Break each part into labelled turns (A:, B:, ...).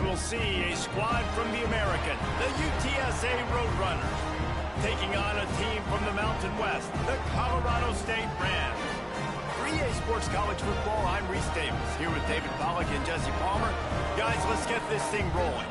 A: we'll see a squad from the American, the UTSA Roadrunners, taking on a team from the Mountain West, the Colorado State Rams. For EA Sports College Football, I'm Reese Davis, here with David Pollack and Jesse Palmer. Guys, let's get this thing rolling.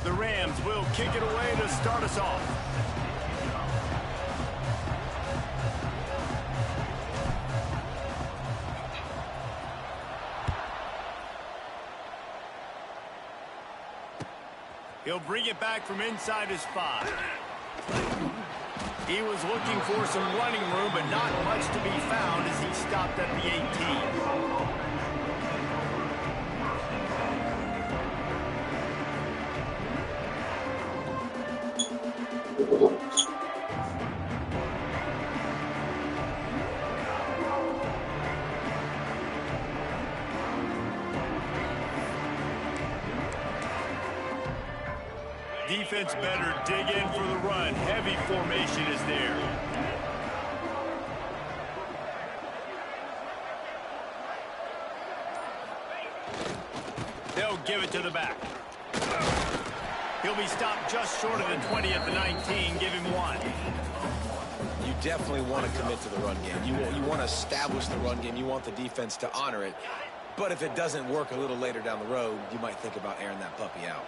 A: The Rams will kick it away to start us off. He'll bring it back from inside his 5. He was looking for some running room, but not much to be found as he stopped at the 18. Defense better dig in for the run. Heavy formation is there. They'll give it to the back. He'll be stopped just short of the 20 at the 19. Give him 1.
B: You definitely want to commit to the run game. You want to establish the run game. You want the defense to honor it. But if it doesn't work a little later down the road, you might think about airing that puppy out.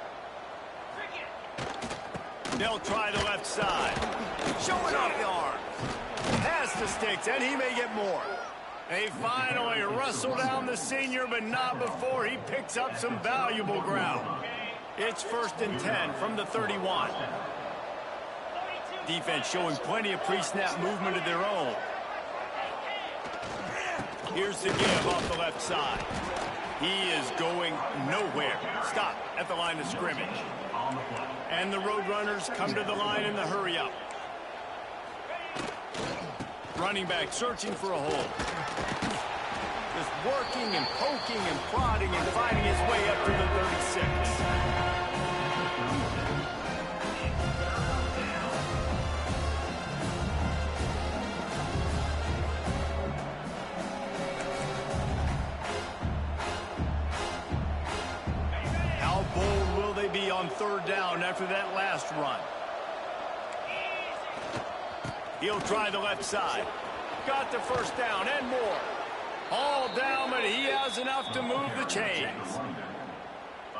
A: They'll try the left side. Showing off the arm. Pass the sticks, and he may get more. They finally wrestle down the senior, but not before he picks up some valuable ground. It's 1st and 10 from the 31. Defense showing plenty of pre-snap movement of their own. Here's the give off the left side. He is going nowhere. Stop at the line of scrimmage. And the Roadrunners come to the line in the hurry-up. Running back searching for a hole. Just working and poking and prodding and finding his way up to the 36. How bold will they be on 3rd down after that last run? He'll try the left side. Got the 1st down and more. All down, but he has enough to move the chains.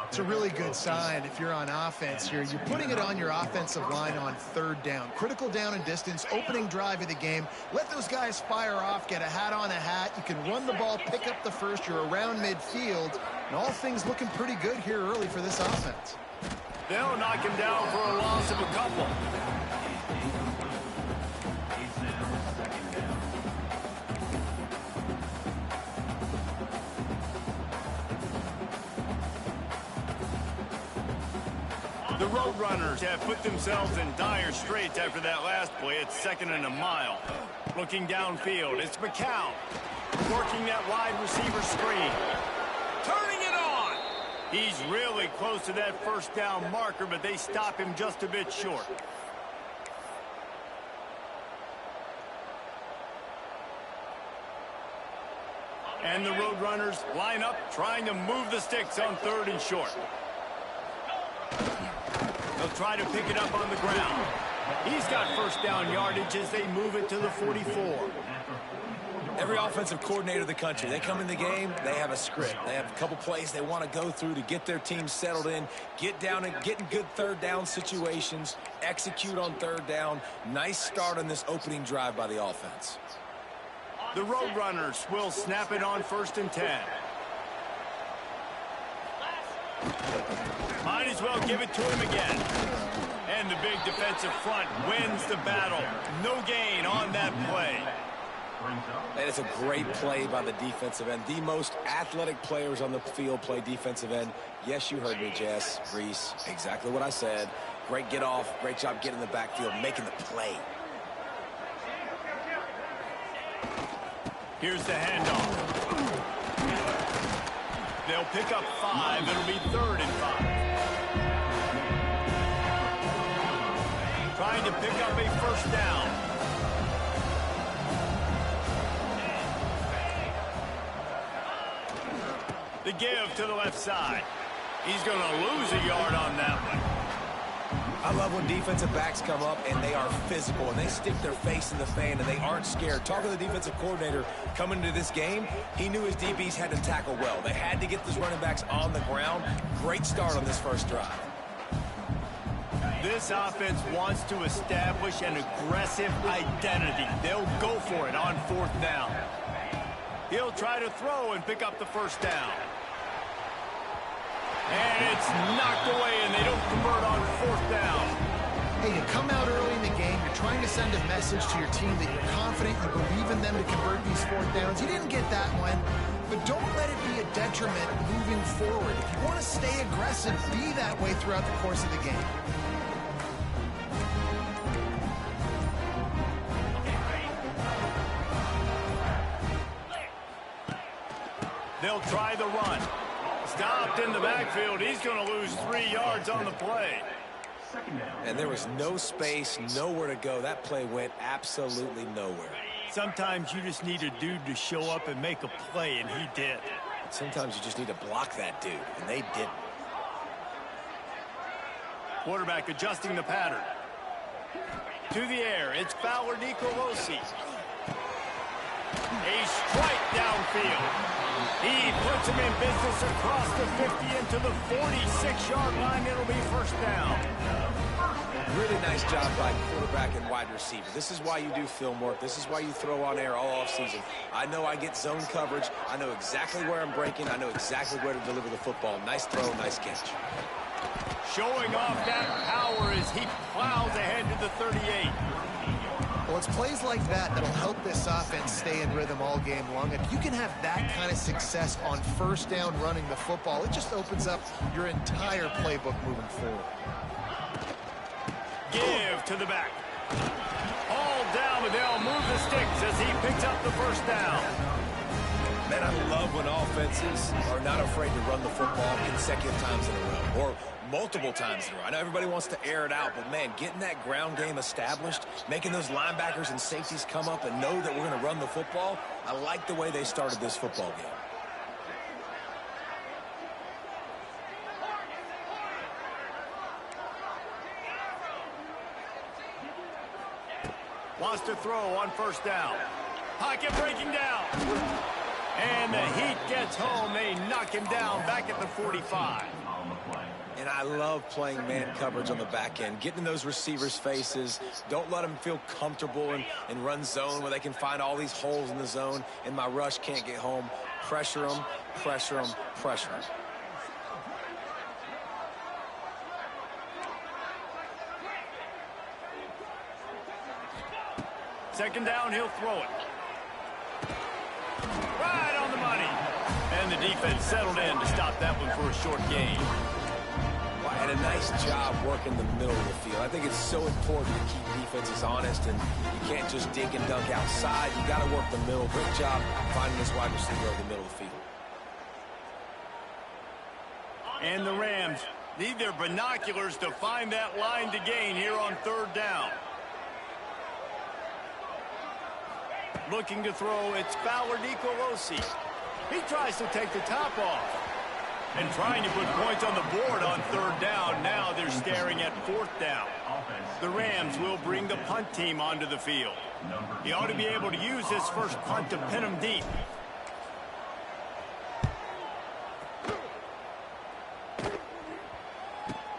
C: It's a really good sign if you're on offense here. You're putting it on your offensive line on 3rd down. Critical down and distance, opening drive of the game. Let those guys fire off, get a hat on a hat. You can run the ball, pick up the 1st. You're around midfield. And all things looking pretty good here early for this offense.
A: They'll knock him down for a loss of a couple. The Roadrunners have put themselves in dire straits after that last play. It's 2nd and a mile. Looking downfield, it's McCown. Working that wide receiver screen. Turning it on. He's really close to that 1st down marker, but they stop him just a bit short. And the Roadrunners line up, trying to move the sticks on 3rd and short. They'll try to pick it up on the ground. He's got 1st down yardage as they move it to the 44.
B: Every offensive coordinator in the country, they come in the game, they have a script. They have a couple plays they want to go through to get their team settled in, get down and get in good 3rd down situations, execute on 3rd down. Nice start on this opening drive by the offense.
A: The Roadrunners will snap it on 1st and 10. Might as well give it to him again. And the big defensive front wins the battle. No gain on that play.
B: And it's a great play by the defensive end. The most athletic players on the field play defensive end. Yes, you heard me, Jess, Reese. Exactly what I said. Great get off. Great job getting in the backfield, making the play.
A: Here's the handoff. They'll pick up 5. It'll be 3rd and 5. Trying to pick up a first down. The give to the left side. He's going to lose a yard on that one.
B: I love when defensive backs come up and they are physical and they stick their face in the fan and they aren't scared. Talking to the defensive coordinator coming into this game, he knew his DBs had to tackle well. They had to get those running backs on the ground. Great start on this first drive.
A: This offense wants to establish an aggressive identity. They'll go for it on 4th down. He'll try to throw and pick up the first down. And it's knocked away, and they don't convert on 4th down.
C: Hey, you come out early in the game, you're trying to send a message to your team that you're confident, you believe in them to convert these 4th downs. You didn't get that one, but don't let it be a detriment moving forward. If you want to stay aggressive, be that way throughout the course of the game.
A: They'll try the run. Stopped in the backfield. He's going to lose 3 yards on the play.
B: And there was no space, nowhere to go. That play went absolutely nowhere.
A: Sometimes you just need a dude to show up and make a play, and he did.
B: Sometimes you just need to block that dude, and they didn't.
A: Quarterback adjusting the pattern. To the air, it's Fowler Nicolosi. A strike downfield. He puts him in business across the 50 into the 46-yard line. It'll be first down.
B: Really nice job by quarterback and wide receiver. This is why you do film work. This is why you throw on air all offseason. I know I get zone coverage. I know exactly where I'm breaking. I know exactly where to deliver the football. Nice throw, nice catch.
A: Showing off that power as he plows ahead to the 38.
C: Well, it's plays like that that'll help this offense stay in rhythm all game long. If you can have that kind of success on first down running the football, it just opens up your entire playbook moving forward.
A: Give to the back. All down, but they'll move the sticks as he picks up the first down.
B: Man, I love when offenses are not afraid to run the football consecutive times in a row or multiple times in a row. I know everybody wants to air it out, but, man, getting that ground game established, making those linebackers and safeties come up and know that we're going to run the football, I like the way they started this football game.
A: Wants to throw on first down. Pocket breaking down. And the Heat gets home. They knock him down back at the 45.
B: And I love playing man coverage on the back end, getting in those receivers' faces. Don't let them feel comfortable and run zone where they can find all these holes in the zone, and my rush can't get home. Pressure them, pressure them, pressure them.
A: Second down, he'll throw it. Right on the money. And the defense settled in to stop that one for a short gain.
B: And a nice job working the middle of the field. I think it's so important to keep defenses honest, and you can't just dig and dunk outside. You got to work the middle. Great job finding this wide receiver over the middle of the field.
A: And the Rams need their binoculars to find that line to gain here on third down. Looking to throw, it's Fowler Nicolosi. He tries to take the top off. And trying to put points on the board on third down. Now they're staring at fourth down. The Rams will bring the punt team onto the field. He ought to be able to use this first punt to pin him deep.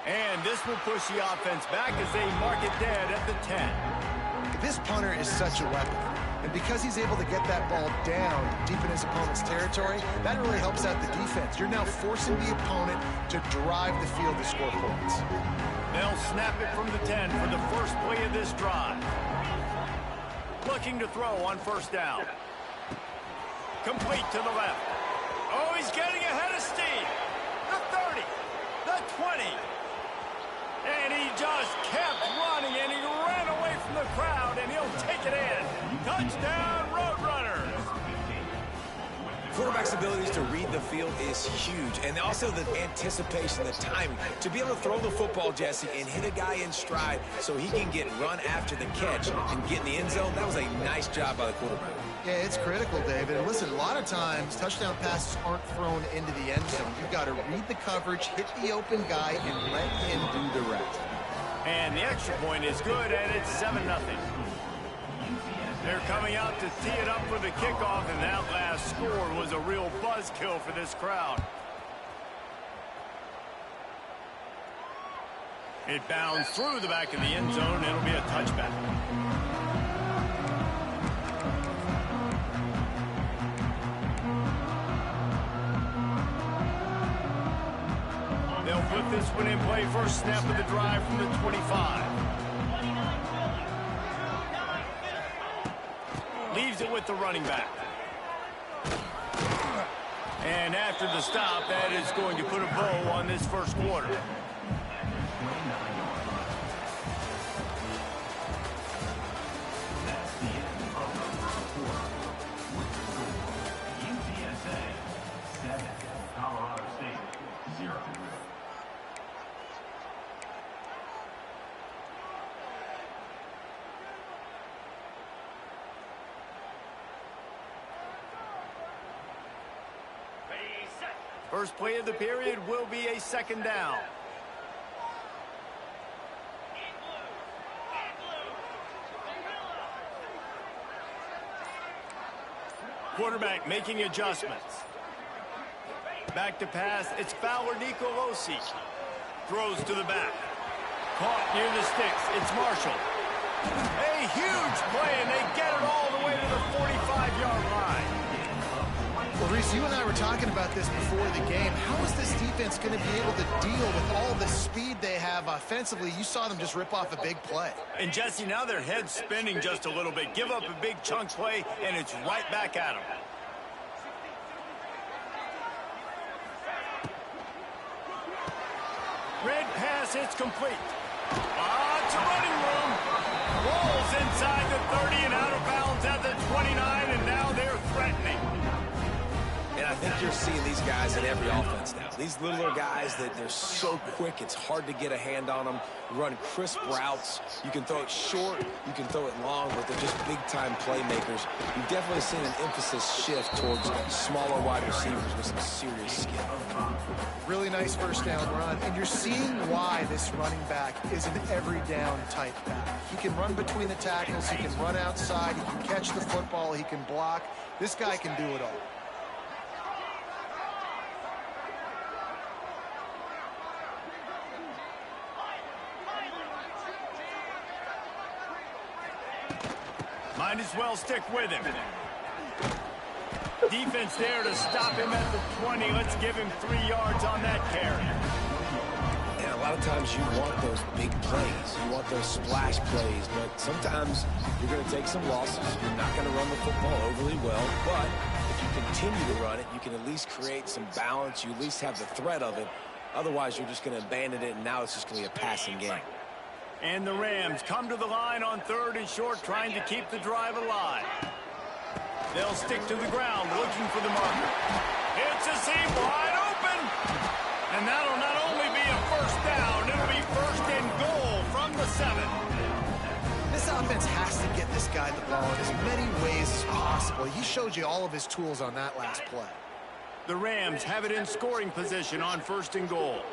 A: And this will push the offense back as they mark it dead at the 10.
C: This punter is such a weapon. And because he's able to get that ball down deep in his opponent's territory, that really helps out the defense. You're now forcing the opponent to drive the field to score points.
A: They'll snap it from the 10 for the first play of this drive. Looking to throw on first down. Complete to the left. Oh, he's getting ahead of steam. The 30, the 20. And he just kept running, and he ran away from the crowd, and he'll take it in. Touchdown, Roadrunners.
B: Quarterback's abilities to read the field is huge, and also the anticipation, the timing. To be able to throw the football, Jesse, and hit a guy in stride so he can get run after the catch and get in the end zone, that was a nice job by the quarterback.
C: Yeah, it's critical, David. And listen, a lot of times, touchdown passes aren't thrown into the end zone. You've got to read the coverage, hit the open guy, and let him do the rest.
A: And the extra point is good, and it's 7-0. They're coming out to tee it up for the kickoff, and that last score was a real buzzkill for this crowd. It bounds through the back of the end zone. It'll be a touchback. They'll put this one in play. First snap of the drive from the 25. Leaves it with the running back. And after the stop, that is going to put a bow on this first quarter.
D: UTSA 7, Colorado State 0.
A: First play of the period will be a second down. Quarterback making adjustments. Back to pass. It's Fowler Nicolosi. Throws to the back. Caught near the sticks. It's Marshall. A huge play, and they get it all the way to the 45-yard line.
C: Well, Reese, you and I were talking about this before the game. How is this defense going to be able to deal with all the speed they have offensively? You saw them just rip off a big play.
A: And, Jesse, now their head's spinning just a little bit. Give up a big chunk play, and it's right back at them. Red pass, it's complete. Lots of running room. Rolls inside the 30 and out of bounds at the 29, and now they're threatening.
B: And I think you're seeing these guys in every offense now. These littler guys that they're so quick, it's hard to get a hand on them. Run crisp routes. You can throw it short, you can throw it long, but they're just big-time playmakers. You've definitely seen an emphasis shift towards smaller wide receivers with some serious skill.
C: Really nice first down run, and you're seeing why this running back is an every-down type back. He can run between the tackles, he can run outside, he can catch the football, he can block. This guy can do it all.
A: Might as well stick with him. Defense there to stop him at the 20. Let's give him 3 yards on that carry.
B: And a lot of times you want those big plays. You want those splash plays, but sometimes you're going to take some losses. You're not going to run the football overly well, but if you continue to run it, you can at least create some balance. You at least have the threat of it. Otherwise, you're just going to abandon it, and now it's just going to be a passing game.
A: And the Rams come to the line on 3rd and short, trying to keep the drive alive. They'll stick to the ground, looking for the marker. It's a seam wide open. And that'll not only be a first down, it'll be 1st and goal from the 7.
C: This offense has to get this guy the ball in as many ways as possible. He showed you all of his tools on that last play.
A: The Rams have it in scoring position on 1st and goal.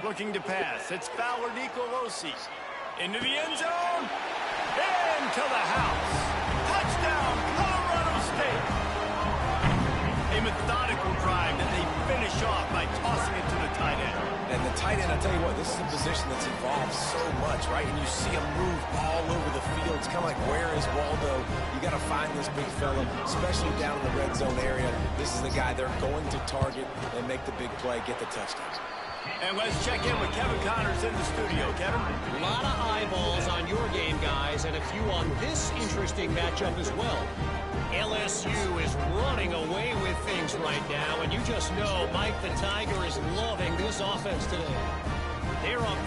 A: Looking to pass. It's Fowler Nicolosi. Into the end zone. Into the house. Touchdown, Colorado State. A methodical drive that they finish off by tossing it to the tight end.
B: And the tight tight end, I tell you what, this is a position that's evolved so much, right? And you see him move all over the field. It's kind of like, where is Waldo? You got to find this big fella, especially down in the red zone area. This is the guy they're going to target and make the big play, get the touchdown.
A: And let's check in with Kevin Connors in the studio. Kevin?
E: A lot of eyeballs on your game, guys, and a few on this interesting matchup as well. LSU is running away with things right now, and you just know Mike the Tiger is loving this offense today. They're up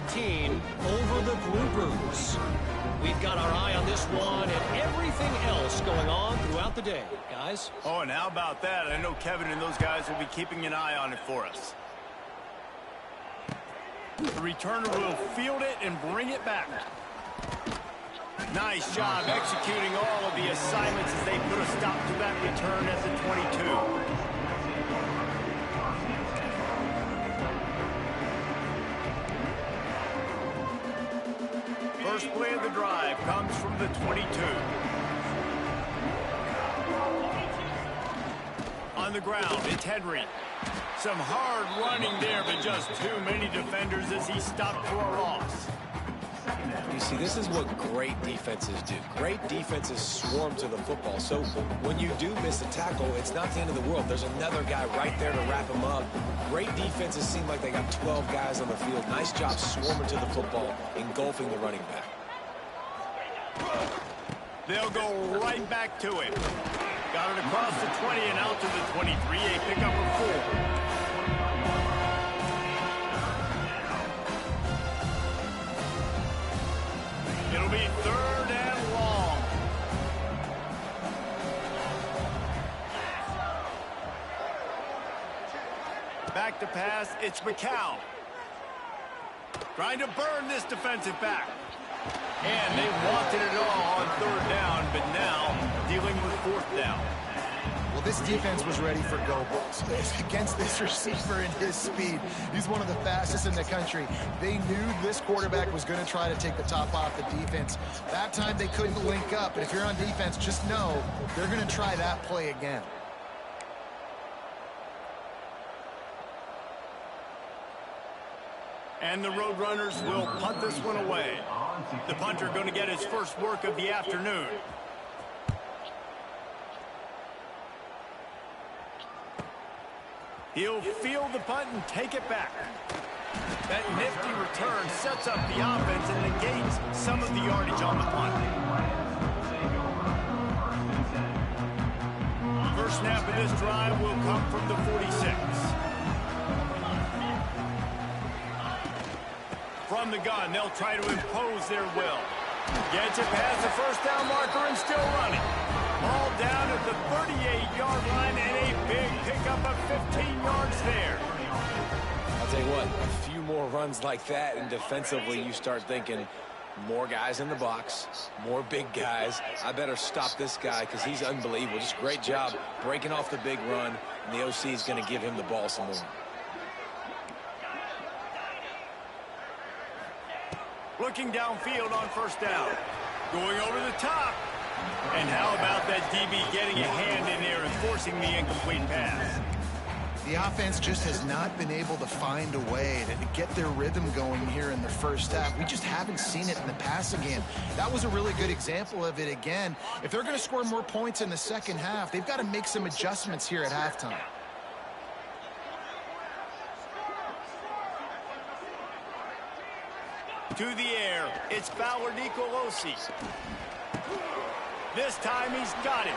E: 14 over the Groupers. We've got our eye on this one and everything else going on throughout the day, guys.
A: Oh, and how about that? I know Kevin and those guys will be keeping an eye on it for us. The returner will field it and bring it back. Nice job executing all of the assignments as they put a stop to that return at the 22. First play of the drive comes from the 22. On the ground, it's Henry. Some hard running there, but just too many defenders as he stopped for a loss.
B: You see, this is what great defenses do. Great defenses swarm to the football. So when you do miss a tackle, it's not the end of the world. There's another guy right there to wrap him up. Great defenses seem like they got 12 guys on the field. Nice job swarming to the football, engulfing the running back.
A: They'll go right back to it. Got it across the 20 and out to the 23. A pickup of 4. It'll be 3rd and long. Back to pass, it's McCown. Trying to burn this defensive back. And they wanted it all on 3rd down, but now dealing with 4th down.
C: Well, this defense was ready for go balls against this receiver and his speed. He's one of the fastest in the country. They knew this quarterback was going to try to take the top off the defense. That time they couldn't link up, but if you're on defense, just know they're going to try that play again.
A: And the Roadrunners will punt this one away. The punter going to get his first work of the afternoon. He'll field the punt and take it back. That nifty return sets up the offense and negates some of the yardage on the punt. First snap of this drive will come from the 46. From the gun, they'll try to impose their will. Gets it past the first down marker and still running. Ball down at the 38-yard line and a big pickup of 15 yards there.
B: I'll tell you what, a few more runs like that, and defensively you start thinking, more guys in the box, more big guys. I better stop this guy because he's unbelievable. Just great job breaking off the big run, and the OC is going to give him the ball some more.
A: Looking downfield on first down. Going over the top. And how about that DB getting a hand in there and forcing the incomplete pass?
C: The offense just has not been able to find a way to get their rhythm going here in the first half. We just haven't seen it in the passing game. That was a really good example of it again. If they're going to score more points in the second half, they've got to make some adjustments here at halftime.
A: To the air, it's Bauer Nicolosi. This time he's got it.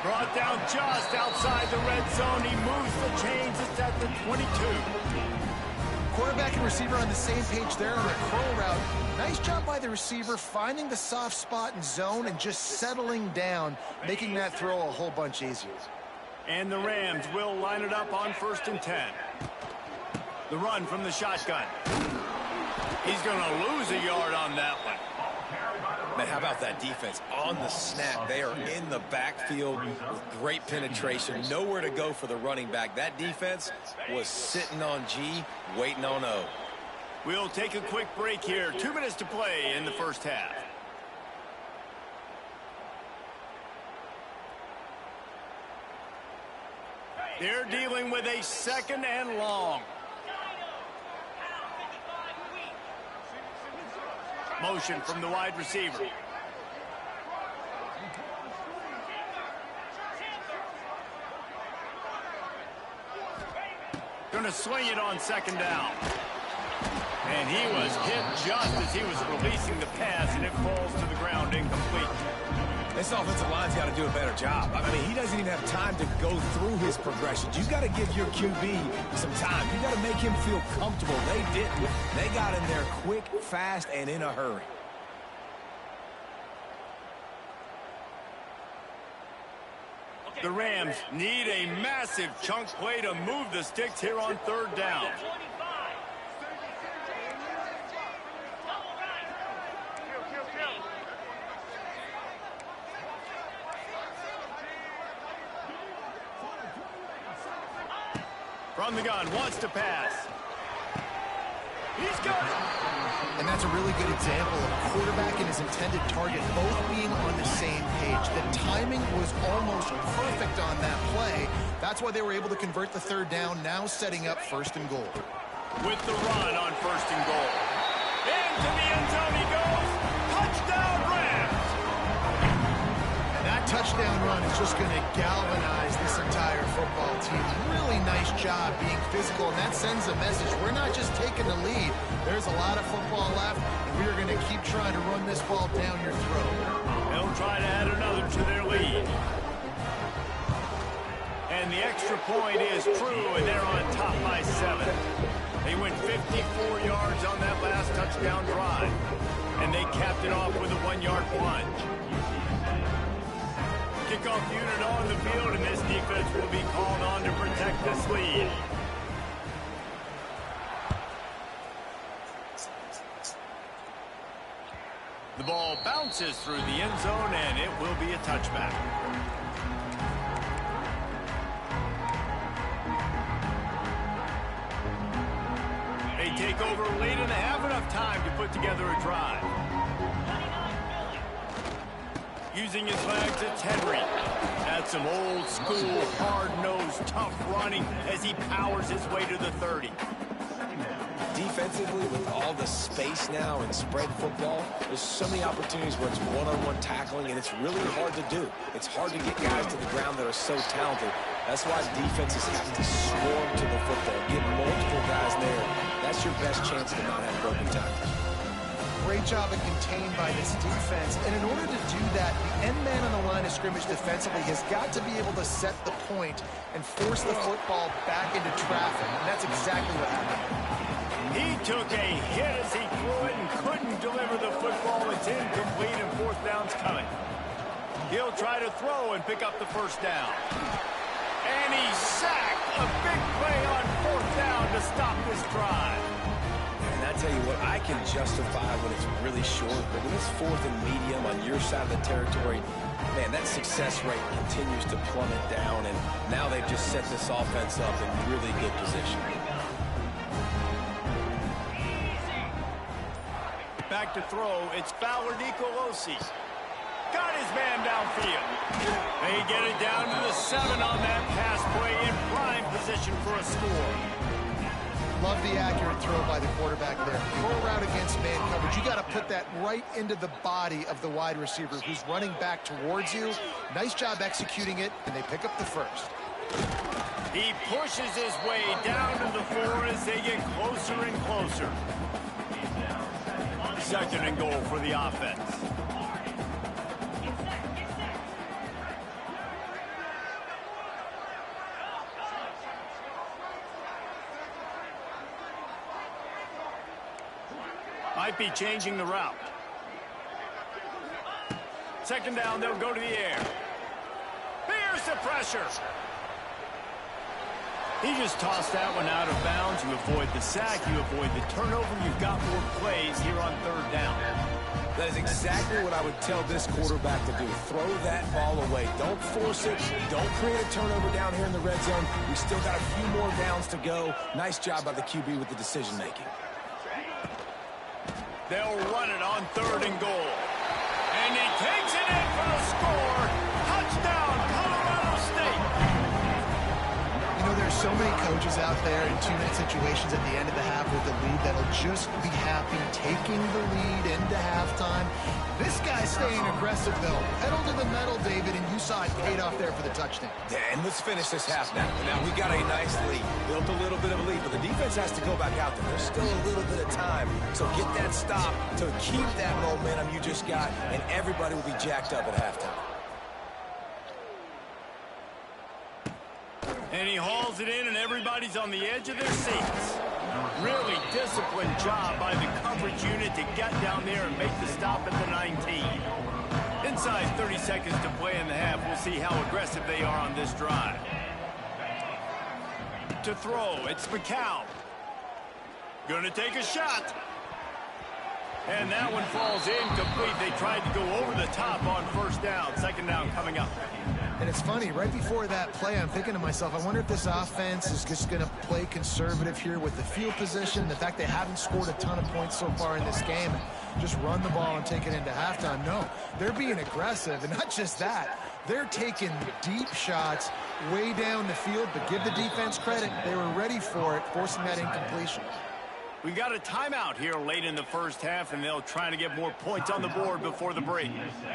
A: Brought down just outside the red zone. He moves the chains. It's at the 22.
C: Quarterback and receiver on the same page there on the curl route. Nice job by the receiver finding the soft spot in zone and just settling down, making that throw a whole bunch easier.
A: And the Rams will line it up on 1st and 10. The run from the shotgun. He's going to lose a yard on that one.
B: Man, how about that defense? On the snap, they are in the backfield with great penetration. Nowhere to go for the running back. That defense was sitting on G, waiting on O.
A: We'll take a quick break here. 2 minutes to play in the first half. They're dealing with a 2nd and long. Motion from the wide receiver. Going to swing it on second down. And he was hit just as he was releasing the pass, and it falls to the ground incomplete.
B: This offensive line's got to do a better job. I mean, he doesn't even have time to go through his progressions. You've got to give your QB some time. You've got to make him feel comfortable. They didn't. They got in there quick, fast, and in a hurry.
A: The Rams need a massive chunk play to move the sticks here on third down. From the gun, wants to pass. He's got it.
C: And that's a really good example of a quarterback and his intended target both being on the same page. The timing was almost perfect on that play. That's why they were able to convert the third down, now setting up 1st and goal.
A: With the run on 1st and goal. Into the end zone he goes. Touchdown, Rams.
C: And that touchdown run is just going to galvanize this entire football team. Really nice job being physical, and that sends a message. We're not just taking the lead. There's a lot of football left, and we are going to keep trying to run this ball down your throat.
A: They'll try to add another to their lead. And the extra point is true, and they're on top by 7. They went 54 yards on that last touchdown drive, and they capped it off with a 1-yard plunge. Kickoff unit on the field, and this defense will be called on to protect this lead. The ball bounces through the end zone, and it will be a touchback. They take over late and have enough time to put together a drive. Using his legs, it's Henry. That's some old school, hard-nosed, tough running as he powers his way to the 30.
B: Defensively, with all the space now in spread football, there's so many opportunities where it's one-on-one tackling, and it's really hard to do. It's hard to get guys to the ground that are so talented. That's why defenses have to swarm to the football, get multiple guys there. That's your best chance to not have broken tackles.
C: Great job of contained by this defense. And in order to do that, the end man on the line of scrimmage defensively has got to be able to set the point and force the football back into traffic. And that's exactly what happened.
A: He took a hit as he threw it and couldn't deliver the football. It's incomplete and 4th down's coming. He'll try to throw and pick up the 1st down. And he's sacked. A big play on 4th down to stop this drive.
B: And I tell you what, I can justify when it's really short, but when it's 4th and medium on your side of the territory, man, that success rate continues to plummet down, and now they've just set this offense up in really good position.
A: Back to throw, it's Fowler Nicolosi. Got his man downfield. They get it down to the 7 on that pass play in prime position for a score.
C: Love the accurate throw by the quarterback there. Throw route against man coverage. You got to put that right into the body of the wide receiver who's running back towards you. Nice job executing it, and they pick up the 1st.
A: He pushes his way down to the 4 as they get closer and closer. 2nd and goal for the offense. Might be changing the route. 2nd down, they'll go to the air. Here's the pressure. He just tossed that one out of bounds. You avoid the sack, you avoid the turnover. You've got more plays here on 3rd down.
B: That is exactly what I would tell this quarterback to do. Throw that ball away. Don't force it. Don't create a turnover down here in the red zone. We still got a few more downs to go. Nice job by the QB with the decision-making.
A: They'll run it on 3rd and goal. And he takes it in for the score. Touchdown, Colorado State.
C: You know, there's so so many coaches out there in two-minute situations at the end of the half with the lead that'll just be happy taking the lead into halftime. This guy's staying aggressive, though. Pedal to the metal, David, and you saw it paid off there for the touchdown.
B: Yeah, and let's finish this half now. Now, we got a nice lead. Built a little bit of a lead, but the defense has to go back out there. There's still a little bit of time. So get that stop to keep that momentum you just got, and everybody will be jacked up at halftime.
A: And he hauls it in, and everybody's on the edge of their seats. Really disciplined job by the coverage unit to get down there and make the stop at the 19. Inside 30 seconds to play in the half. We'll see how aggressive they are on this drive. To throw, it's McCown. Gonna take a shot. And that one falls incomplete. They tried to go over the top on first down. Second down coming up.
C: And it's funny, right before that play, I'm thinking to myself, I wonder if this offense is just going to play conservative here with the field position, the fact they haven't scored a ton of points so far in this game, and just run the ball and take it into halftime. No, they're being aggressive, and not just that. They're taking deep shots way down the field, but give the defense credit. They were ready for it, forcing that incompletion.
A: We got a timeout here late in the first half, and they'll try to get more points on the board before the break.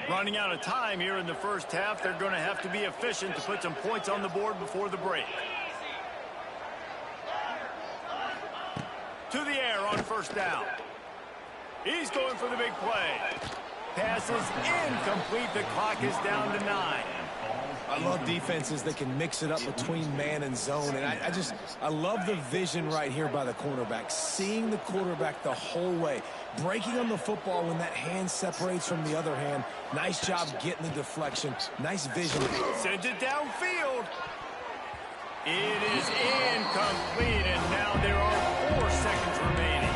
A: Running out of time here in the first half, they're going to have to be efficient to put some points on the board before the break. To the air on first down. He's going for the big play. Pass is incomplete. The clock is down to 9.
B: I love defenses that can mix it up between man and zone, and I love the vision right here by the cornerback, seeing the quarterback the whole way, breaking on the football when that hand separates from the other hand. Nice job getting the deflection. Nice vision.
A: Sends it downfield. It is incomplete, and now there are 4 seconds remaining.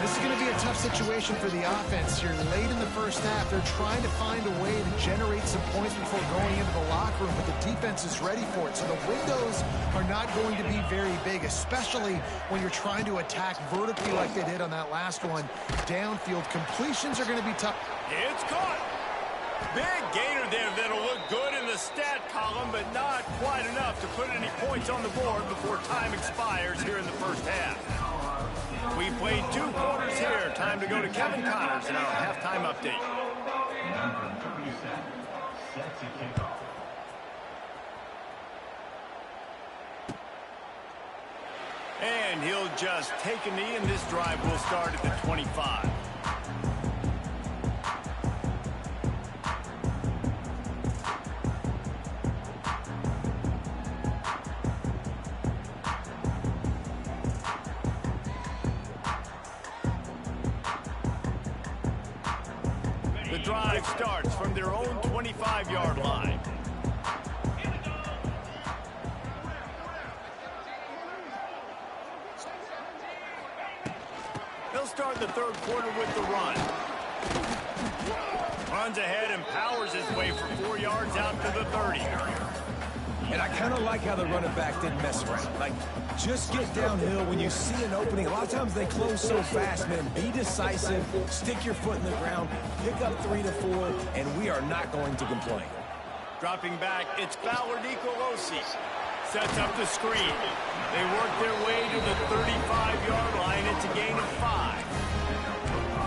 C: This is going to be a tough situation for the offense here. Late in the first half, they're trying to find a way to generate some points before going into the locker room, but the defense is ready for it. So the windows are not going to be very big, especially when you're trying to attack vertically like they did on that last one. Downfield completions are going to be tough.
A: It's caught. Big gainer there that'll look good in the stat column, but not quite enough to put any points on the board before time expires here in the first half. We played 2 quarters here. Time to go to Kevin Connors in our halftime update.
D: Number 37 sets a kickoff.
A: And he'll just take a knee, and this drive will start at the 25. The drive starts from their own 25-yard line. They'll start the third quarter with the run. Runs ahead and powers his way for 4 yards out to the 30.
B: And I kind of like how the running back didn't mess around. Like, just get downhill when you see an opening. A lot of times they close so fast, man. Be decisive, stick your foot in the ground, pick up 3 to 4, and we are not going to complain.
A: Dropping back, it's Fowler Nicolosi. Sets up the screen. They work their way to the 35-yard line. It's a gain of 5.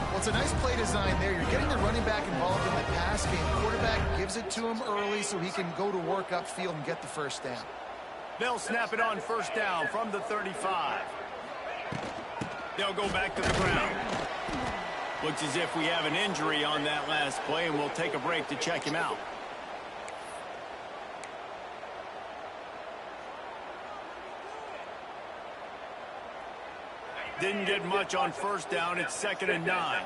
C: Well, it's a nice play design there. You're getting the running back involved in the pass game. Quarterback gives it to him early so he can go to work upfield and get the first down.
A: They'll snap it on first down from the 35. They'll go back to the ground. Looks as if we have an injury on that last play, and we'll take a break to check him out. Didn't get much on first down. It's 2nd and 9.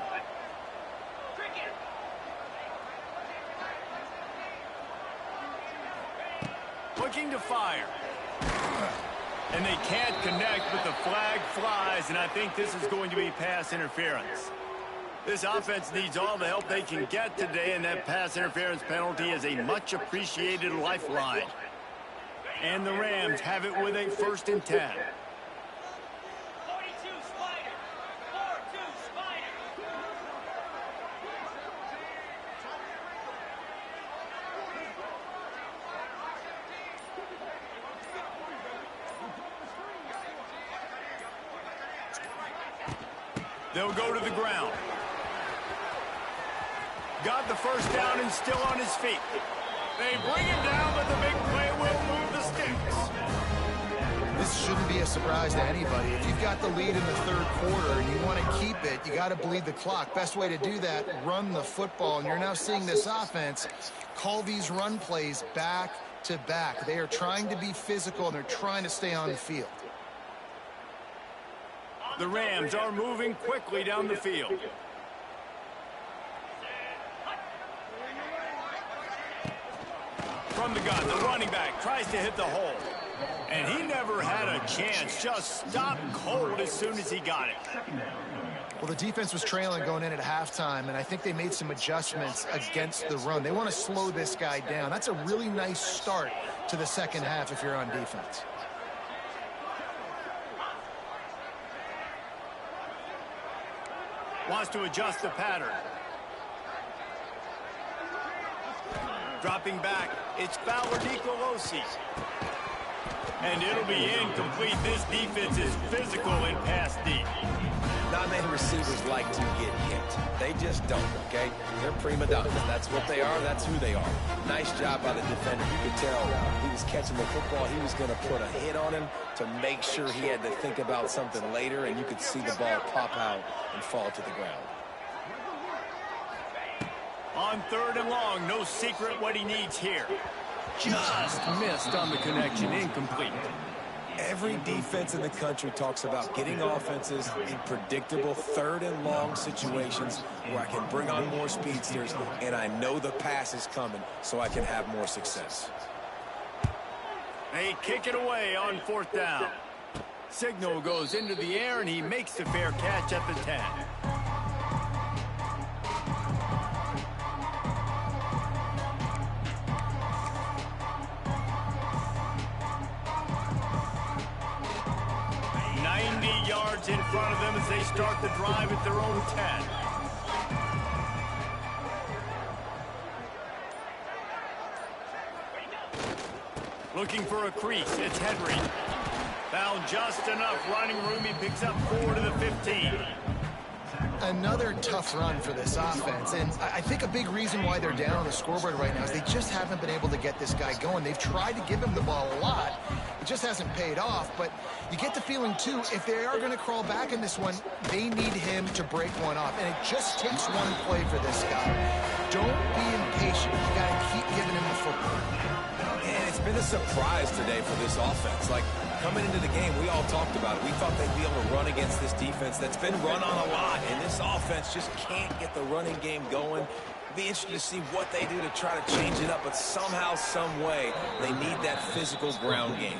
A: Looking to fire. And they can't connect, but the flag flies, and I think this is going to be pass interference. This offense needs all the help they can get today, and that pass interference penalty is a much-appreciated lifeline. And the Rams have it with a 1st and 10. They'll go to the ground. Got the first down and still on his feet. They bring him down, but the big play will move the sticks.
C: This shouldn't be a surprise to anybody. If you've got the lead in the third quarter and you want to keep it, you got to bleed the clock. Best way to do that, run the football. And you're now seeing this offense call these run plays back to back. They are trying to be physical, and they're trying to stay on the field.
A: The Rams are moving quickly down the field. From the gun, the running back tries to hit the hole. And he never had a chance, just stopped cold as soon as he got it.
C: Well, the defense was trailing going in at halftime, and I think they made some adjustments against the run. They want to slow this guy down. That's a really nice start to the second half if you're on defense.
A: Wants to adjust the pattern. Dropping back, it's Fowler Nicolosi. And it'll be incomplete. This defense is physical in pass deep.
B: Not many receivers like to get hit. They just don't, okay? They're prima donnas. That's what they are. That's who they are. Nice job by the defender. You could tell he was catching the football. He was going to put a hit on him to make sure he had to think about something later, and you could see the ball pop out and fall to the ground.
A: On third and long, no secret what he needs here. Just missed on the connection, incomplete.
B: Every defense in the country talks about getting offenses in predictable third and long situations where I can bring on more speedsters and I know the pass is coming so I can have more success.
A: They kick it away on fourth down. Signal goes into the air and he makes the fair catch at the 10. In front of them as they start the drive at their own 10. Looking for a crease, it's Henry. Found just enough running room. He picks up 4 to the 15.
C: Another tough run for this offense, and I think a big reason why they're down on the scoreboard right now is they just haven't been able to get this guy going. They've tried to give him the ball a lot. It just hasn't paid off, but you get the feeling, too, if they are going to crawl back in this one, they need him to break one off, and it just takes one play for this guy. Don't be impatient. You got to keep giving him the football.
B: And it's been a surprise today for this offense. Like, coming into the game, we all talked about it. We thought they'd be able to run against this defense that's been run on a lot, and this offense just can't get the running game going. Be interested to see what they do to try to change it up, but somehow, some way, they need that physical ground game.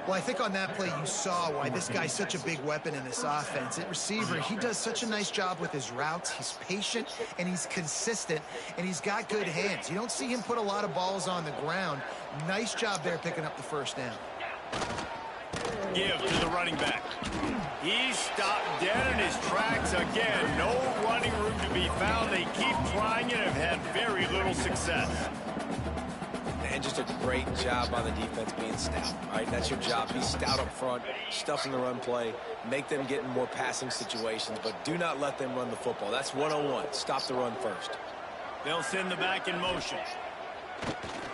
C: Well, I think on that play you saw why this guy's such a big weapon in this offense. At receiver, he does such a nice job with his routes. He's patient, and he's consistent, and he's got good hands. You don't see him put a lot of balls on the ground. Nice job there picking up the first down.
A: Give to the running back. He's stopped dead in his tracks again. No running room to be found. They keep trying and have had very little success.
B: And just a great job on the defense being stout. All right, that's your job. Be stout up front, stuff in the run play, make them get in more passing situations, but do not let them run the football. That's 101. Stop the run first.
A: They'll send the back in motion.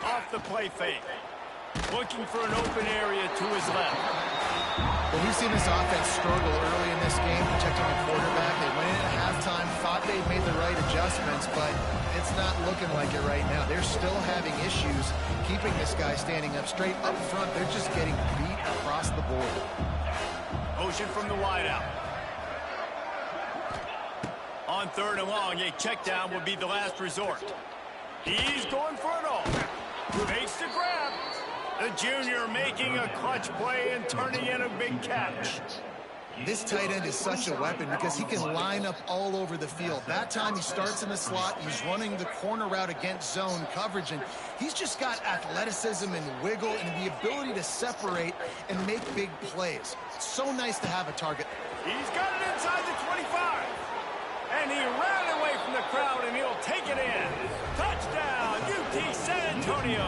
A: Off the play fake. Looking for an open area to his left.
C: Well, we've seen this offense struggle early in this game, protecting the quarterback. They went in at halftime, thought they'd made the right adjustments, but it's not looking like it right now. They're still having issues keeping this guy standing up straight. Up front, they're just getting beat across the board.
A: Motion from the wideout. On third and long, a check down would be the last resort. He's going for it all. Makes the grab. The junior making a clutch play and turning in a big catch.
C: This tight end is such a weapon because he can line up all over the field. That time he starts in the slot, he's running the corner route against zone coverage, and he's just got athleticism and wiggle and the ability to separate and make big plays. It's so nice to have a target.
A: He's got it inside the 25. And he ran away from the crowd, and he'll take it in. Touchdown, UT San Antonio.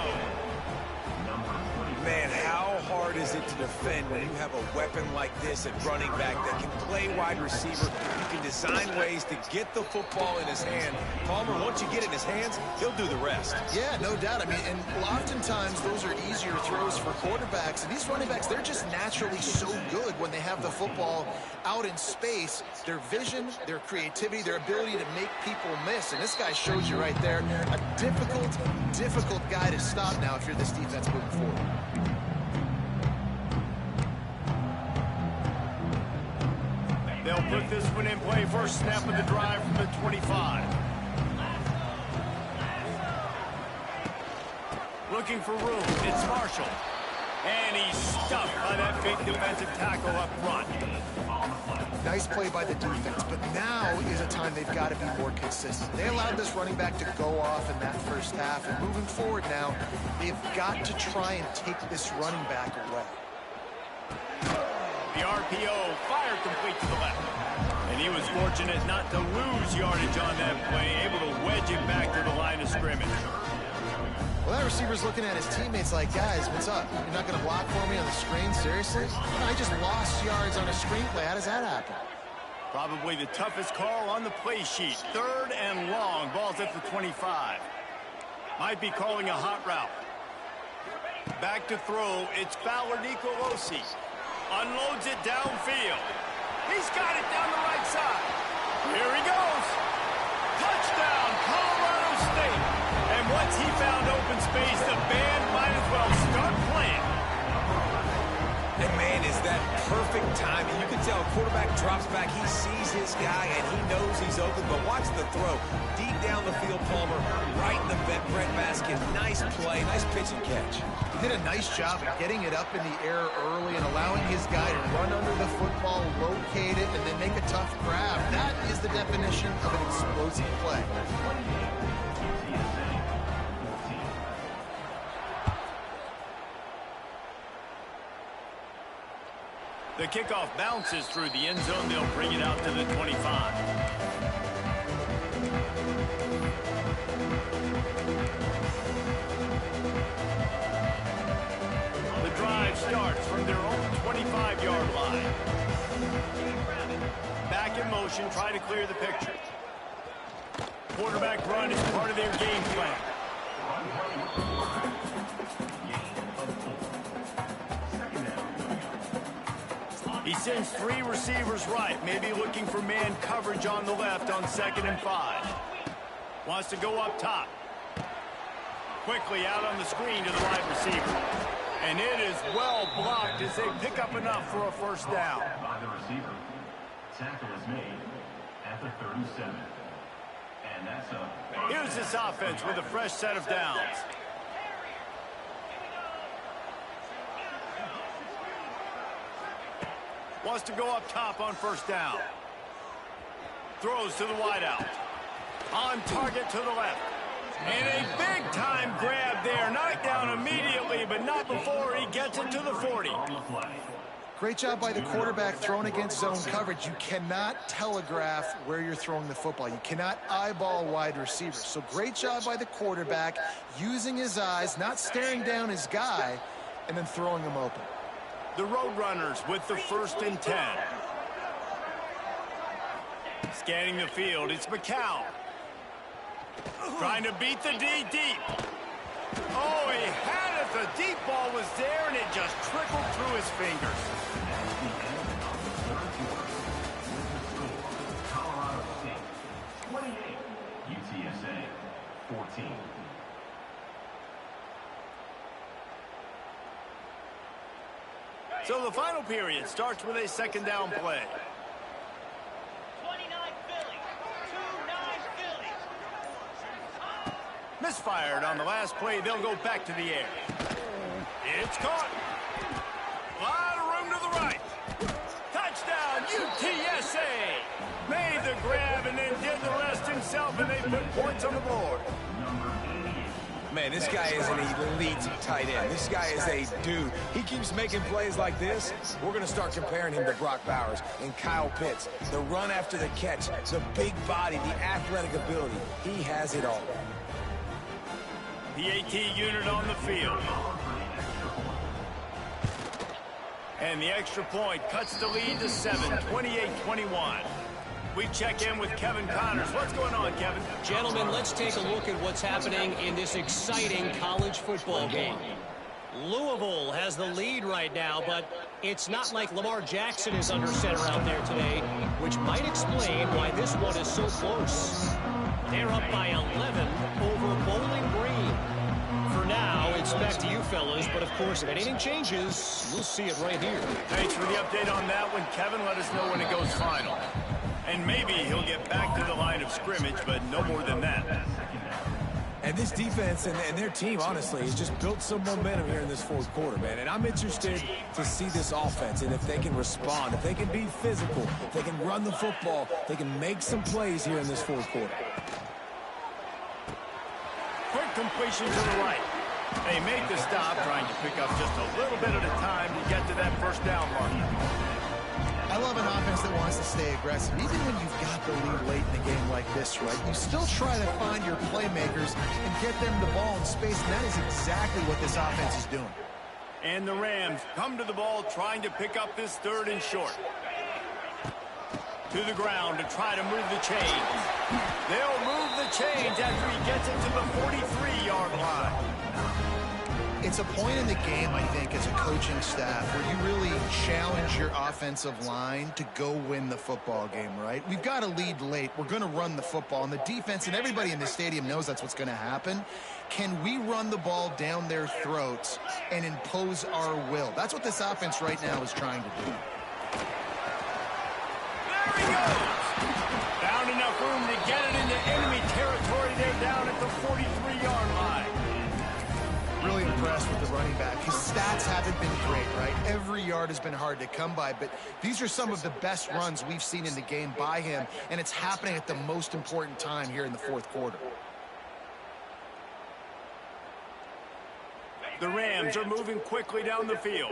B: Man, how hard is is it to defend when you have a weapon like this at running back that can play wide receiver? You can design ways to get the football in his hand. Palmer, once you get it in his hands, he'll do the rest.
C: Yeah, no doubt. I mean, and oftentimes those are easier throws for quarterbacks. And these running backs, they're just naturally so good when they have the football out in space. Their vision, their creativity, their ability to make people miss. And this guy shows you right there, a difficult guy to stop now if you're this defense moving forward.
A: They'll put this one in play first snap of the drive from the 25. Looking for room. It's Marshall. And he's stuffed by that big defensive tackle up front.
C: Nice play by the defense, but now is a time they've got to be more consistent. They allowed this running back to go off in that first half, and moving forward now, they've got to try and take this running back away.
A: The RPO fired complete to the left. And he was fortunate not to lose yardage on that play, able to wedge it back to the line of scrimmage.
C: Well, that receiver's looking at his teammates like, guys, what's up? You're not going to block for me on the screen? Seriously? I just lost yards on a screen play. How does that happen?
A: Probably the toughest call on the play sheet. 3rd and long. Ball's at the 25. Might be calling a hot route. Back to throw. It's Fowler Nicolosi. Unloads it downfield. He's got it down the right side. Here he goes. Touchdown, Colorado State. And once he found open space, the band might as well start playing.
B: And man, is that perfect timing. You can tell a quarterback drops back, he sees his guy, and he knows he's open. But watch the throw. Deep down the field, Palmer, right in the breadbasket. Nice play, nice pitch and catch.
C: He did a nice job of getting it up in the air early and allowing his guy to run under the football, locate it, and then make a tough grab. That is the definition of an explosive play.
A: The kickoff bounces through the end zone. They'll bring it out to the 25. The drive starts from their own 25-yard line. Back in motion, try to clear the picture. Quarterback run is part of their game plan. He sends 3 receivers right, maybe looking for man coverage on the left on 2nd and 5. Wants to go up top. Quickly out on the screen to the wide receiver. And it is well blocked as they pick up enough for a first down.
D: By the receiver. Tackle is made at the 37. And that's up.
A: Here's this offense with a fresh set of downs. Wants to go up top on first down. Throws to the wideout. On target to the left. And a big-time grab there. Knocked down immediately, but not before he gets it to the 40.
C: Great job by the quarterback throwing against zone coverage. You cannot telegraph where you're throwing the football. You cannot eyeball wide receivers. So great job by the quarterback using his eyes, not staring down his guy, and then throwing him open.
A: The Roadrunners with the 1st and 10. Scanning the field, it's McCown. Trying to beat the D deep. Oh, he had it. The deep ball was there, and it just trickled through his fingers.
D: Colorado State 28, UTSA 14.
A: So the final period starts with a 2nd down play.
F: 29 Philly, 2-9 Philly.
A: Misfired on the last play. They'll go back to the air. It's caught. A lot of room to the right. Touchdown, UTSA. Made the grab and then did the rest himself, and they put points on the board.
B: Man, this guy is an elite tight end. This guy is a dude. He keeps making plays like this. We're going to start comparing him to Brock Bowers and Kyle Pitts. The run after the catch, the big body, the athletic ability. He has it all.
A: The AT unit on the field. And the extra point cuts the lead to 7, 28-21. We check in with Kevin Connors. What's going on, Kevin?
E: Gentlemen, let's take a look at what's happening in this exciting college football game. Louisville has the lead right now, but it's not like Lamar Jackson is under center out there today, which might explain why this one is so close. They're up by 11 over Bowling Green. For now, it's back to you fellas, but of course, if anything changes, we'll see it right here.
A: Thanks for the update on that one, Kevin. Let us know when it goes final. And maybe he'll get back to the line of scrimmage, but no more than that.
B: And this defense and their team, honestly, has just built some momentum here in this fourth quarter, man. And I'm interested to see this offense and if they can respond, if they can be physical, if they can run the football, they can make some plays here in this fourth quarter.
A: Quick completion to the right. They make the stop, trying to pick up just a little bit at a time to get to that first down mark.
C: I love an offense that wants to stay aggressive. Even when you've got the lead late in a game like this, right, you still try to find your playmakers and get them the ball in space, and that is exactly what this offense is doing.
A: And the Rams come to the ball trying to pick up this third and short. To the ground to try to move the chains. They'll move the chains after he gets it to the 43-yard line.
C: It's a point in the game, I think, as a coaching staff where you really challenge your offensive line to go win the football game, right? We've got a lead late. We're going to run the football. And the defense and everybody in the stadium knows that's what's going to happen. Can we run the ball down their throats and impose our will? That's what this offense right now is trying to do.
A: There he goes. Found enough room to get it into enemy territory. They're down at the 43-yard line.
C: Really impressed with the running back. His stats haven't been great, right? Every yard has been hard to come by, but these are some of the best runs we've seen in the game by him, and it's happening at the most important time here in the fourth quarter.
A: The Rams are moving quickly down the field.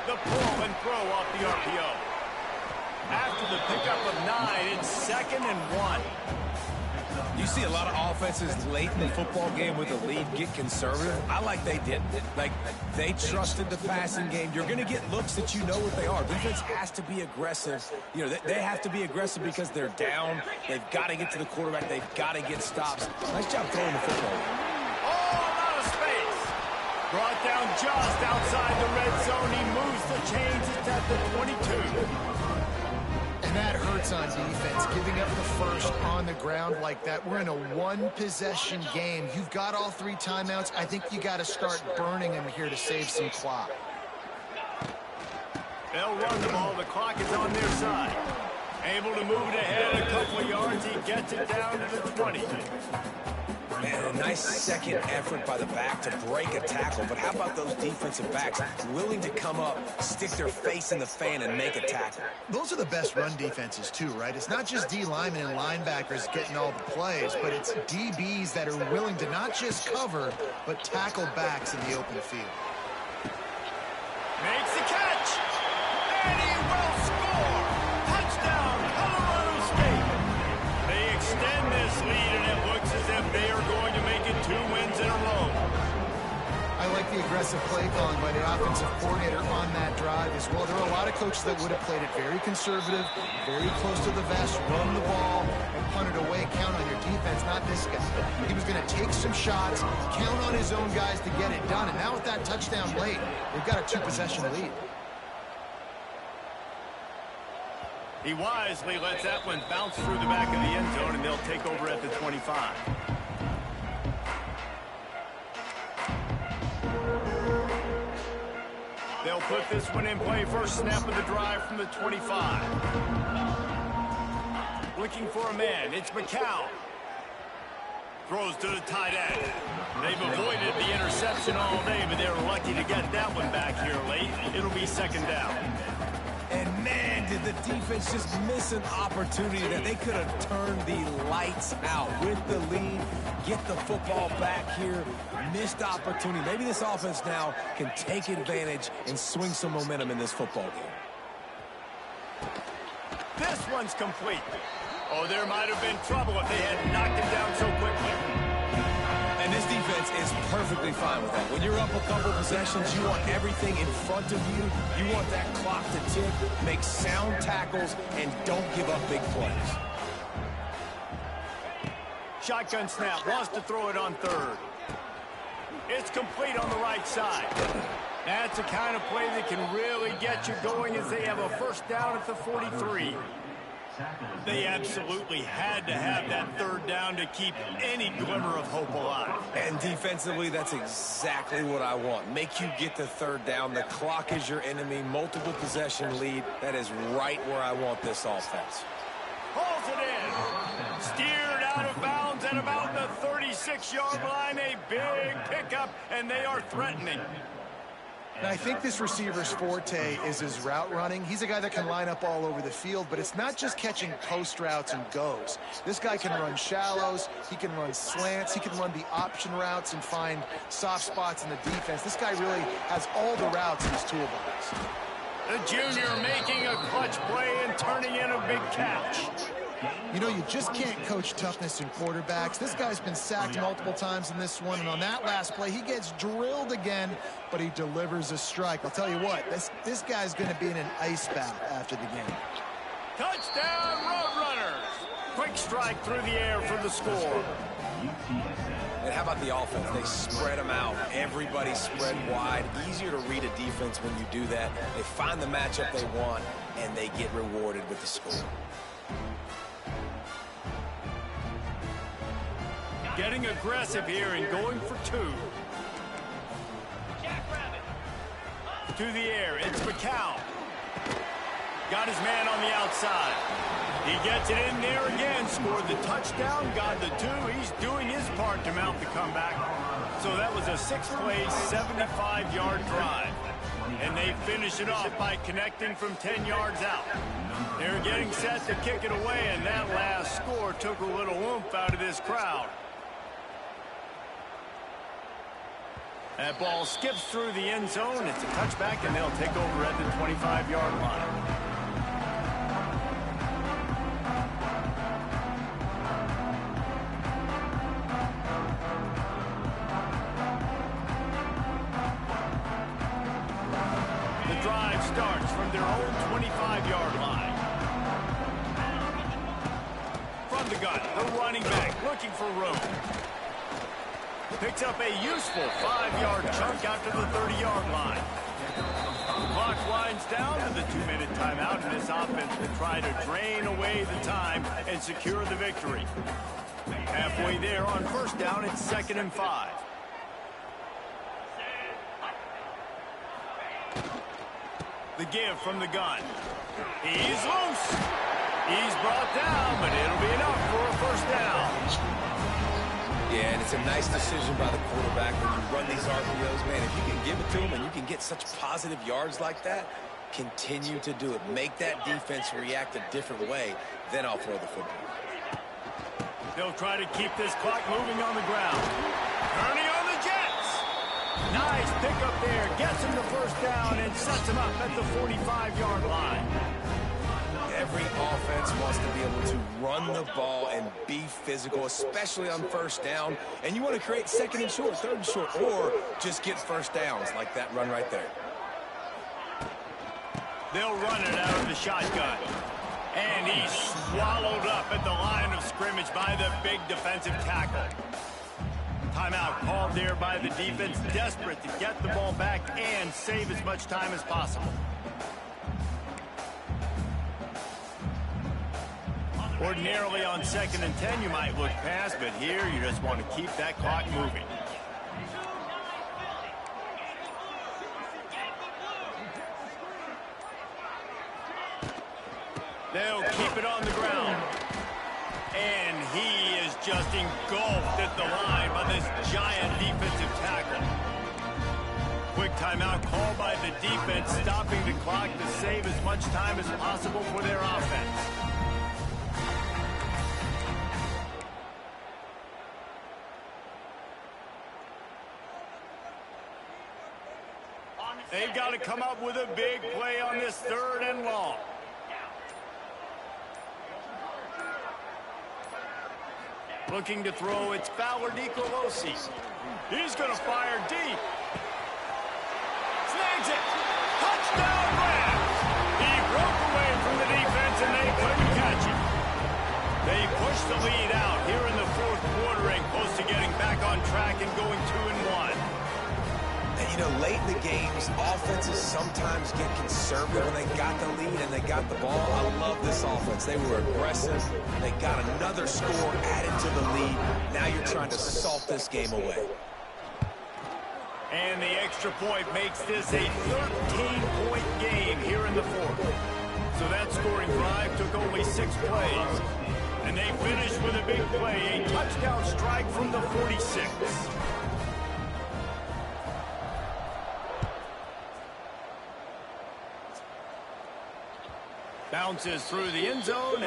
A: The pull and throw off the RPO. After the pickup of 9, it's 2nd and 1.
B: You see a lot of offenses late in the football game with a lead get conservative. I like they did. Like, they trusted the passing game. You're going to get looks that you know what they are. Defense has to be aggressive. You know, they have to be aggressive because they're down. They've got to get to the quarterback. They've got to get stops. Nice job throwing the football.
A: Oh, out of space. Brought down just outside the red zone. He moves the chains. It's at the 22.
C: And that hurts on defense, giving up the first on the ground like that. We're in a one-possession game. You've got all 3 timeouts. I think you got to start burning them here to save some clock.
A: They'll run the ball. The clock is on their side. Able to move it ahead a couple of yards. He gets it down to the 20.
B: Man, a nice second effort by the back to break a tackle. But how about those defensive backs willing to come up, stick their face in the fan, and make a tackle?
C: Those are the best run defenses, too, right? It's not just D linemen and linebackers getting all the plays, but it's DBs that are willing to not just cover, but tackle backs in the open field.
A: Makes the catch. And he will score. Touchdown, Colorado State. They extend this lead, and it looks as if they are going to make it 2 wins in a row.
C: I like the aggressive play calling by the offensive coordinator on that drive as well. There are a lot of coaches that would have played it very conservative, very close to the vest, run the ball, and punt it away. Count on your defense, not this guy. He was going to take some shots, count on his own guys to get it done. And now with that touchdown late, they've got a 2-possession lead.
A: He wisely lets that one bounce through the back of the end zone, and they'll take over at the 25. They'll put this one in play. First snap of the drive from the 25. Looking for a man. It's McCown. Throws to the tight end. They've avoided the interception all day, but they're lucky to get that one back here late. It'll be 2nd down.
B: And man, did the defense just miss an opportunity that they could have turned the lights out with the lead, get the football back here, missed opportunity. Maybe this offense now can take advantage and swing some momentum in this football game.
A: This one's complete. Oh, there might have been trouble if they had knocked him down so quickly.
B: And this defense is perfectly fine with that. When you're up a couple possessions, you want everything in front of you. You want that clock to tick, make sound tackles, and don't give up big plays.
A: Shotgun snap, wants to throw it on third. It's complete on the right side. That's the kind of play that can really get you going as they have a first down at the 43. They absolutely had to have that third down to keep any glimmer of hope alive.
B: And defensively, that's exactly what I want. Make you get the third down. The clock is your enemy. Multiple possession lead. That is right where I want this offense.
A: Pulls it in. Steered out of bounds at about the 36-yard line. A big pickup, and they are threatening.
C: And I think this receiver's forte is his route running. He's a guy that can line up all over the field, but it's not just catching post routes and goes. This guy can run shallows, he can run slants, he can run the option routes and find soft spots in the defense. This guy really has all the routes in his toolbox.
A: The junior making a clutch play and turning in a big catch.
C: You know, you just can't coach toughness in quarterbacks. This guy's been sacked multiple times in this one, and on that last play, he gets drilled again, but he delivers a strike. I'll tell you what, this guy's going to be in an ice bath after the game.
A: Touchdown, Roadrunners! Quick strike through the air for the score.
B: And how about the offense? They spread them out. Everybody spread wide. Easier to read a defense when you do that. They find the matchup they want, and they get rewarded with the score.
A: Getting aggressive here and going for two. To the air, it's McCown. Got his man on the outside. He gets it in there again, scored the touchdown, got the two. He's doing his part to mount the comeback. So that was a 6-play, 75-yard drive. And they finish it off by connecting from 10 yards out. They're getting set to kick it away, and that last score took a little oomph out of this crowd. That ball skips through the end zone. It's a touchback, and they'll take over at the 25-yard line. The drive starts from their own 25-yard line. From the gun, the running back looking for room. Picks up a useful 5-yard chunk out to the 30-yard line. The clock winds down to the 2-minute timeout, and this offense will try to drain away the time and secure the victory. Halfway there on first down, it's 2nd and 5. The give from the gun. He's loose. He's brought down, but it'll be enough for a first down.
B: Yeah, and it's a nice decision by the quarterback when you run these RPOs, man. If you can give it to him and you can get such positive yards like that, continue to do it. Make that defense react a different way, then I'll throw the football.
A: They'll try to keep this clock moving on the ground. Turning on the Jets. Nice pickup there. Gets him the first down and sets him up at the 45-yard line.
B: Every offense wants to be able to run the ball and be physical, especially on first down. And you want to create 2nd and short, 3rd and short, or just get first downs like that run right there.
A: They'll run it out of the shotgun. And he's swallowed up at the line of scrimmage by the big defensive tackle. Timeout called there by the defense, desperate to get the ball back and save as much time as possible. Ordinarily on 2nd and 10, you might look past, but here you just want to keep that clock moving. They'll keep it on the ground. And he is just engulfed at the line by this giant defensive tackle. Quick timeout called by the defense, stopping the clock to save as much time as possible for their offense. They've got to come up with a big play on this 3rd and long. Looking to throw, it's Fowler Nicolosi. He's going to fire deep. Snags it. Touchdown Rams. He broke away from the defense and they couldn't catch him. They pushed the lead out here in the fourth quarter and close to getting back on track and going 2-1.
B: And, you know, late in the games, offenses sometimes get conservative when they got the lead and they got the ball. I love this offense. They were aggressive. They got another score added to the lead. Now you're trying to salt this game away.
A: And the extra point makes this a 13-point game here in the fourth. So that scoring drive took only 6 plays. And they finished with a big play, a touchdown strike from the 46. Bounces through the end zone.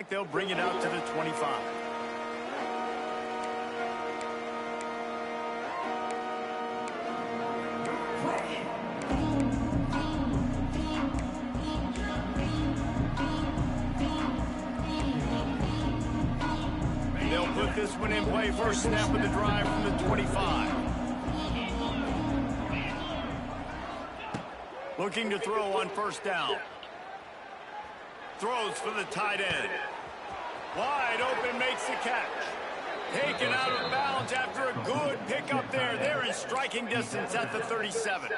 A: They'll bring it out to the 25. They'll put this one in play. First snap of the drive from the 25. Looking to throw on first down. Throws for the tight end. Wide open, makes the catch. Taken out of bounds after a good pickup there. They're in striking distance at the 37.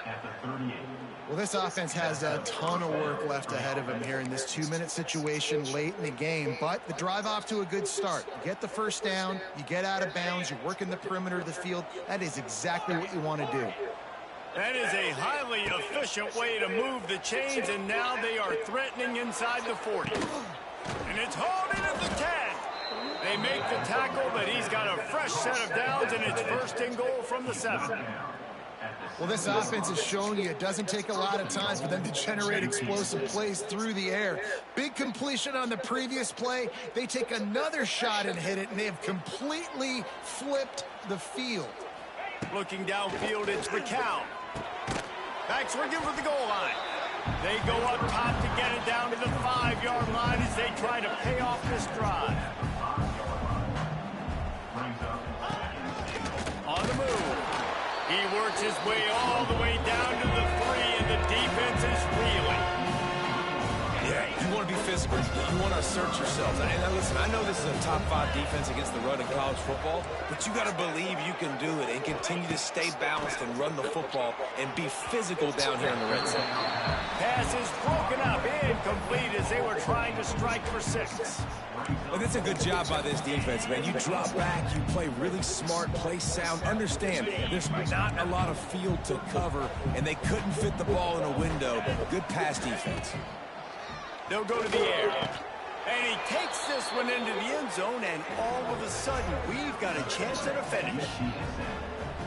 C: Well, this offense has a ton of work left ahead of them here in this 2-minute situation late in the game, but the drive off to a good start. You get the first down, you get out of bounds, you work in the perimeter of the field. That is exactly what you want to do.
A: That is a highly efficient way to move the chains, and now they are threatening inside the 40. And it's hauled in at the 10. They make the tackle, but he's got a fresh set of downs, and it's first and goal from the 7.
C: Well, this offense has shown you it doesn't take a lot of time for them to generate explosive plays through the air. Big completion on the previous play. They take another shot and hit it, and they have completely flipped the field.
A: Looking downfield, it's McCown. Backs looking for the goal line. They go up top to get it down to the 5-yard line as they try to pay off this drive. On the move. He works his way all the way down to the 3, and the defense is reeling.
B: Yeah, you want to be physical. You want to assert yourself. And listen, I know this is a top 5 defense against the run in college football, but you got to believe you can do it and continue to stay balanced and run the football and be physical down here in the red zone.
A: Pass is broken up, incomplete as they were trying to strike for 6.
B: Well, that's a good job by this defense, man. You drop back, you play really smart, play sound. Understand, there's not a lot of field to cover, and they couldn't fit the ball in a window. Good pass defense.
A: They'll go to the air. And he takes this one into the end zone, and all of a sudden, we've got a chance at a finish.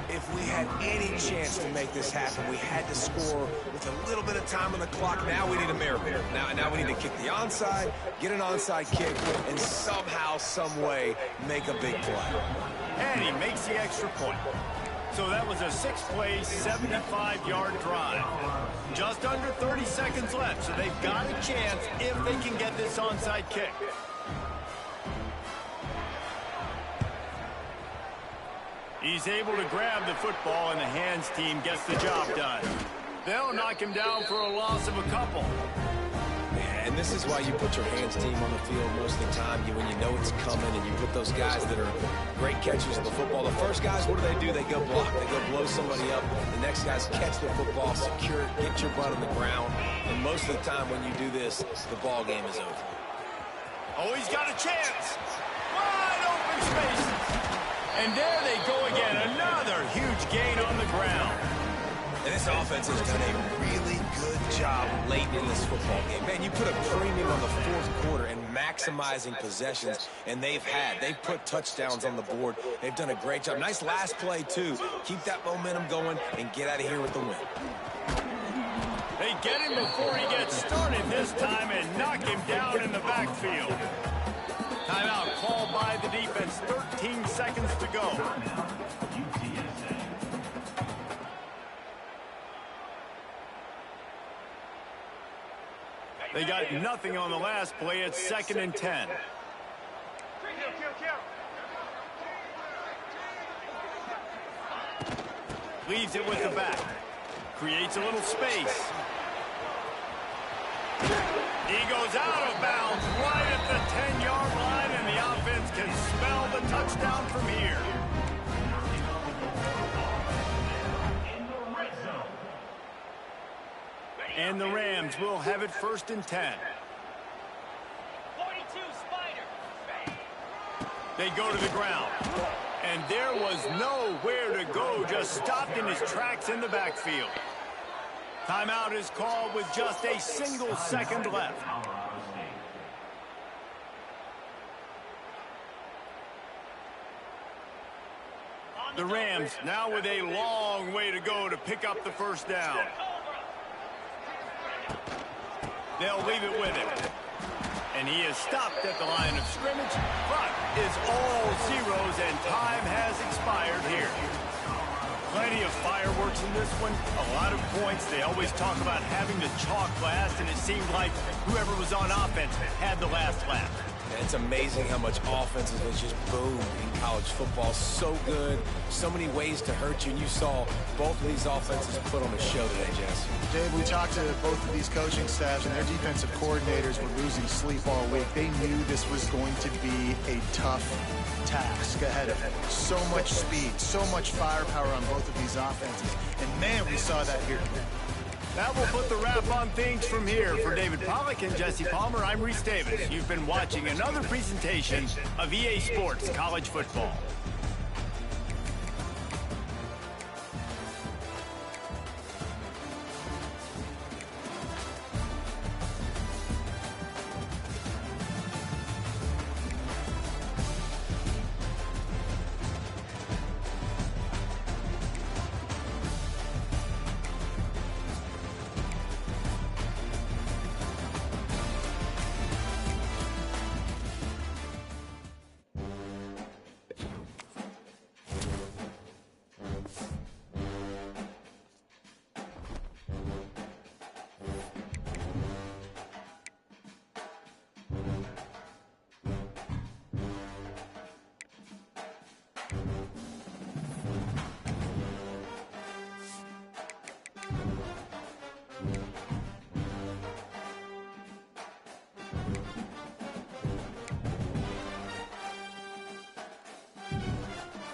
B: If we had any chance to make this happen, we had to score with a little bit of time on the clock. Now we need a miracle. Now we need to kick the onside, get an onside kick, and somehow, some way, make a big play.
A: And he makes the extra point. So that was a 6-play, 75-yard drive. Just under 30 seconds left, so they've got a chance if they can get this onside kick. He's able to grab the football, and the hands team gets the job done. They'll knock him down for a loss of a couple.
B: Yeah, and this is why you put your hands team on the field most of the time. When you know it's coming, and you put those guys that are great catchers of the football. The first guys, what do? They go block. They go blow somebody up. The next guys catch the football, secure it, get your butt on the ground. And most of the time when you do this, the ball game is over.
A: Oh, he's got a chance. Wide open spaces. And there they go again. Another huge gain on the ground.
B: And this offense has done a really good job late in this football game. Man, you put a premium on the fourth quarter and maximizing possessions, and they've put touchdowns on the board. They've done a great job. Nice last play, too. Keep that momentum going and get out of here with the win.
A: They get him before he gets started this time and knock him down in the backfield. the defense. 13 seconds to go.
D: UTSA.
A: They got nothing on the last play. It's 2nd and 10. Leaves it with the back. Creates a little space. He goes out of bounds right at the 10-yard line, and the offense can smell the touchdown from here. And the Rams will have it 1st and 10.
F: 42 Spider.
A: They go to the ground. And there was nowhere to go, just stopped in his tracks in the backfield. Timeout is called with just a single second left. The Rams now with a long way to go to pick up the 1st down. They'll leave it with him. And he is stopped at the line of scrimmage, but is all zeros, and time has expired here. Plenty of fireworks in this one, a lot of points. They always talk about having the chalk last, and it seemed like whoever was on offense had the last laugh.
B: And it's amazing how much offenses has just boomed in college football. So good, so many ways to hurt you, and you saw both of these offenses put on a show today, Jesse.
C: Dave, we talked to both of these coaching staffs, and their defensive coordinators were losing sleep all week. They knew this was going to be a tough task ahead of them. So much speed, so much firepower on both of these offenses. And, man, we saw that here.
A: That will put the wrap on things from here. For David Pollack and Jesse Palmer, I'm Reese Davis. You've been watching another presentation of EA Sports College Football.